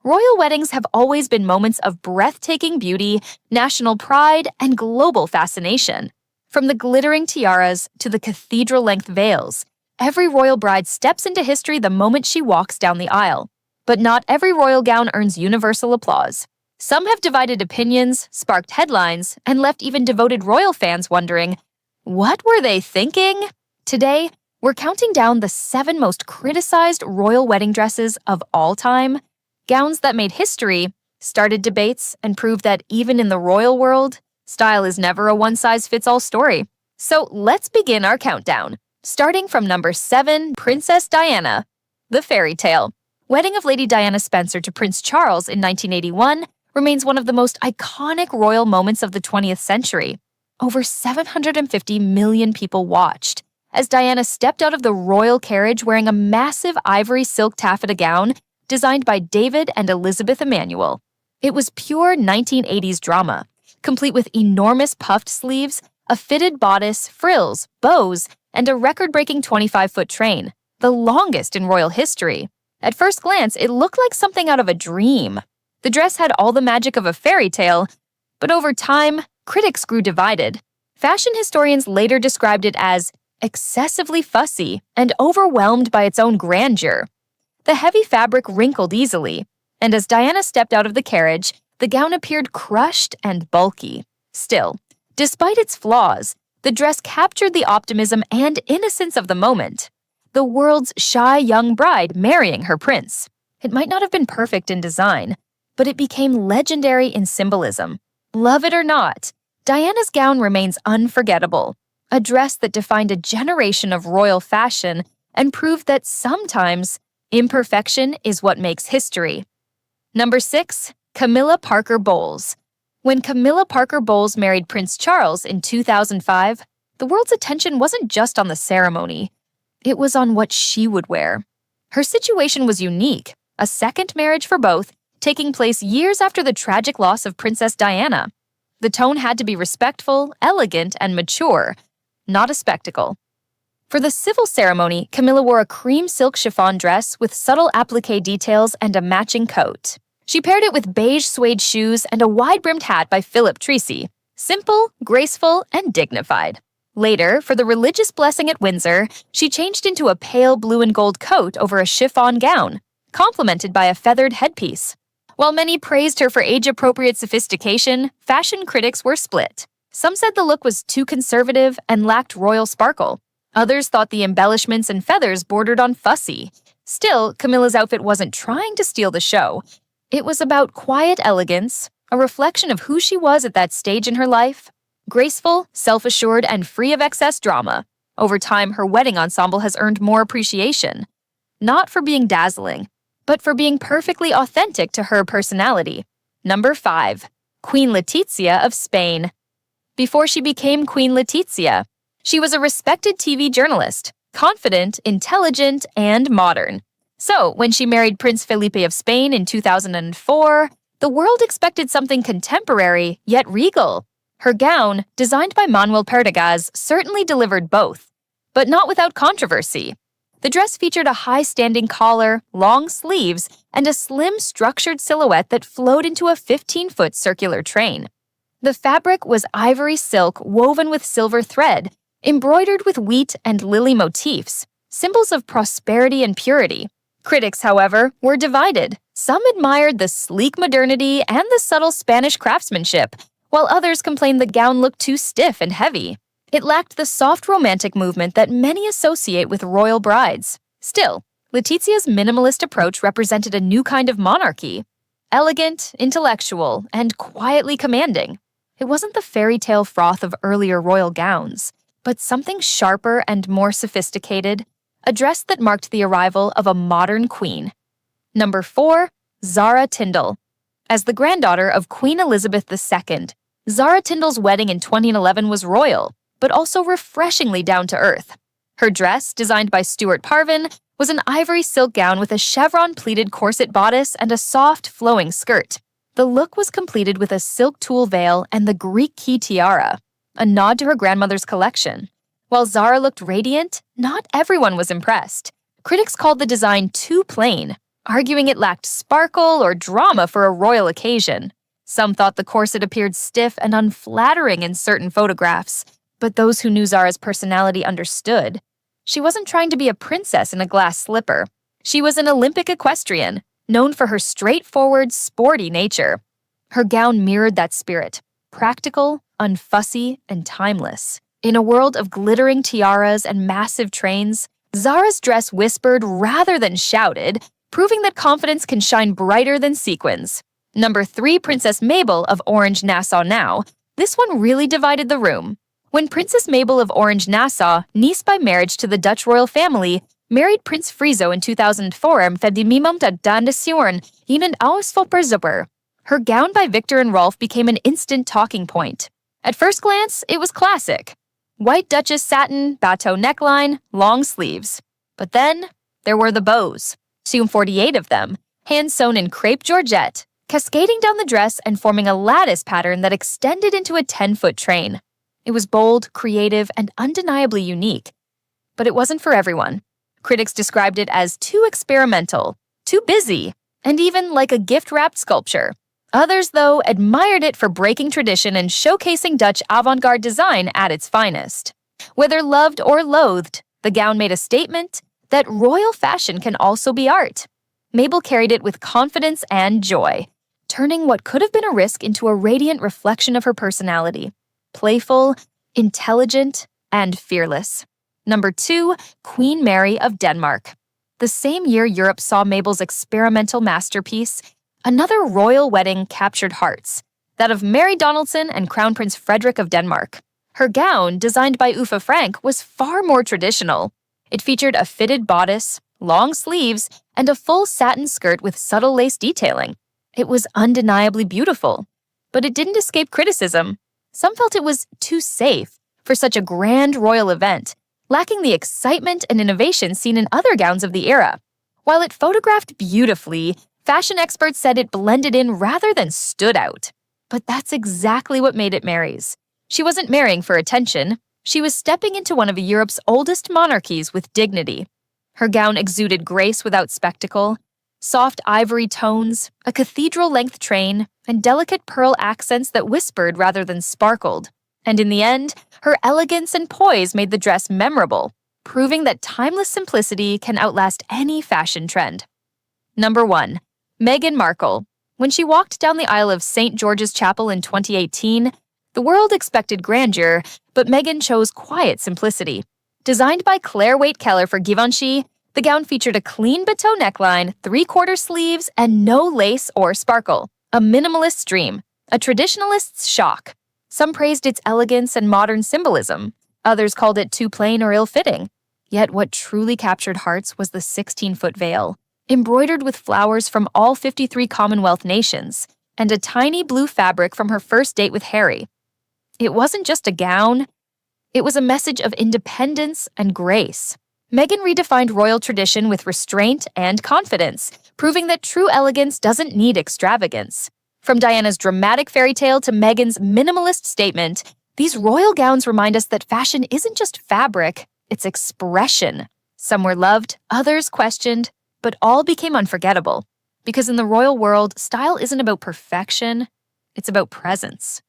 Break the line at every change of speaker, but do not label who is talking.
Royal weddings have always been moments of breathtaking beauty, national pride, and global fascination. From the glittering tiaras to the cathedral-length veils, every royal bride steps into history the moment she walks down the aisle. But not every royal gown earns universal applause. Some have divided opinions, sparked headlines, and left even devoted royal fans wondering, what were they thinking? Today, we're counting down the 7 most criticized royal wedding dresses of all time. Gowns that made history, started debates, and proved that even in the royal world, style is never a one-size-fits-all story. So let's begin our countdown. Starting from number 7, Princess Diana. The Fairy Tale. Wedding of Lady Diana Spencer to Prince Charles in 1981 remains one of the most iconic royal moments of the 20th century. Over 750 million people watched as Diana stepped out of the royal carriage wearing a massive ivory silk taffeta gown designed by David and Elizabeth Emanuel. It was pure 1980s drama, complete with enormous puffed sleeves, a fitted bodice, frills, bows, and a record-breaking 25-foot train, the longest in royal history. At first glance, it looked like something out of a dream. The dress had all the magic of a fairy tale, but over time, critics grew divided. Fashion historians later described it as excessively fussy and overwhelmed by its own grandeur. The heavy fabric wrinkled easily, and as Diana stepped out of the carriage, the gown appeared crushed and bulky. Still, despite its flaws, the dress captured the optimism and innocence of the moment. The world's shy young bride marrying her prince. It might not have been perfect in design, but it became legendary in symbolism. Love it or not, Diana's gown remains unforgettable, a dress that defined a generation of royal fashion and proved that sometimes imperfection is what makes history. Number 6, Camilla Parker Bowles. When Camilla Parker Bowles married Prince Charles in 2005, the world's attention wasn't just on the ceremony. It was on what she would wear. Her situation was unique, a second marriage for both, taking place years after the tragic loss of Princess Diana. The tone had to be respectful, elegant, and mature, not a spectacle. For the civil ceremony, Camilla wore a cream silk chiffon dress with subtle applique details and a matching coat. She paired it with beige suede shoes and a wide-brimmed hat by Philip Treacy. Simple, graceful, and dignified. Later, for the religious blessing at Windsor, she changed into a pale blue and gold coat over a chiffon gown, complemented by a feathered headpiece. While many praised her for age-appropriate sophistication, fashion critics were split. Some said the look was too conservative and lacked royal sparkle. Others thought the embellishments and feathers bordered on fussy. Still, Camilla's outfit wasn't trying to steal the show. It was about quiet elegance, a reflection of who she was at that stage in her life. Graceful, self-assured, and free of excess drama. Over time, her wedding ensemble has earned more appreciation. Not for being dazzling, but for being perfectly authentic to her personality. Number 5, Queen Letizia of Spain. Before she became Queen Letizia, she was a respected TV journalist, confident, intelligent, and modern. So, when she married Prince Felipe of Spain in 2004, the world expected something contemporary, yet regal. Her gown, designed by Manuel Perdigaz, certainly delivered both, but not without controversy. The dress featured a high-standing collar, long sleeves, and a slim, structured silhouette that flowed into a 15-foot circular train. The fabric was ivory silk woven with silver thread, embroidered with wheat and lily motifs, symbols of prosperity and purity. Critics, however, were divided. Some admired the sleek modernity and the subtle Spanish craftsmanship, while others complained the gown looked too stiff and heavy. It lacked the soft romantic movement that many associate with royal brides. Still, Letizia's minimalist approach represented a new kind of monarchy. Elegant, intellectual, and quietly commanding. It wasn't the fairy tale froth of earlier royal gowns, but something sharper and more sophisticated, a dress that marked the arrival of a modern queen. Number 4, Zara Tindall. As the granddaughter of Queen Elizabeth II, Zara Tindall's wedding in 2011 was royal, but also refreshingly down-to-earth. Her dress, designed by Stuart Parvin, was an ivory silk gown with a chevron-pleated corset bodice and a soft, flowing skirt. The look was completed with a silk tulle veil and the Greek key tiara, a nod to her grandmother's collection. While Zara looked radiant, not everyone was impressed. Critics called the design too plain. arguing it lacked sparkle or drama for a royal occasion. Some thought the corset appeared stiff and unflattering in certain photographs, but those who knew Zara's personality understood. She wasn't trying to be a princess in a glass slipper. She was an Olympic equestrian, known for her straightforward, sporty nature. Her gown mirrored that spirit, practical, unfussy, and timeless. In a world of glittering tiaras and massive trains, Zara's dress whispered rather than shouted, proving that confidence can shine brighter than sequins. Number 3, Princess Mabel of Orange Nassau Now. This one really divided the room. When Princess Mabel of Orange Nassau, niece by marriage to the Dutch royal family, married Prince Friso in 2004 fed niemand dan de Sjoern ihnen ausverperzoper. Her gown by Victor and Rolf became an instant talking point. At first glance, it was classic. White Duchess satin, bateau neckline, long sleeves. But then, there were the bows. 48 of them, hand-sewn in crepe georgette, cascading down the dress and forming a lattice pattern that extended into a 10-foot train. It was bold, creative, and undeniably unique. But it wasn't for everyone. Critics described it as too experimental, too busy, and even like a gift-wrapped sculpture. Others, though, admired it for breaking tradition and showcasing Dutch avant-garde design at its finest. Whether loved or loathed, the gown made a statement that royal fashion can also be art. Mabel carried it with confidence and joy, turning what could have been a risk into a radiant reflection of her personality. Playful, intelligent, and fearless. Number 2, Queen Mary of Denmark. The same year Europe saw Mabel's experimental masterpiece, another royal wedding captured hearts, that of Mary Donaldson and Crown Prince Frederik of Denmark. Her gown, designed by Uffe Frank, was far more traditional. It featured a fitted bodice, long sleeves, and a full satin skirt with subtle lace detailing. It was undeniably beautiful, but it didn't escape criticism. Some felt it was too safe for such a grand royal event, lacking the excitement and innovation seen in other gowns of the era. While it photographed beautifully, fashion experts said it blended in rather than stood out. But that's exactly what made it Mary's. She wasn't marrying for attention. She was stepping into one of Europe's oldest monarchies with dignity. Her gown exuded grace without spectacle, soft ivory tones, a cathedral-length train, and delicate pearl accents that whispered rather than sparkled. And in the end, her elegance and poise made the dress memorable, proving that timeless simplicity can outlast any fashion trend. Number 1. Meghan Markle. When she walked down the aisle of St. George's Chapel in 2018, the world expected grandeur, but Meghan chose quiet simplicity. Designed by Claire Waite-Keller for Givenchy, the gown featured a clean bateau neckline, 3/4 sleeves, and no lace or sparkle. A minimalist's dream, a traditionalist's shock. Some praised its elegance and modern symbolism. Others called it too plain or ill-fitting. Yet what truly captured hearts was the 16-foot veil, embroidered with flowers from all 53 Commonwealth nations, and a tiny blue fabric from her first date with Harry. It wasn't just a gown. It was a message of independence and grace. Meghan redefined royal tradition with restraint and confidence, proving that true elegance doesn't need extravagance. From Diana's dramatic fairy tale to Meghan's minimalist statement, these royal gowns remind us that fashion isn't just fabric, it's expression. Some were loved, others questioned, but all became unforgettable. Because in the royal world, style isn't about perfection, it's about presence.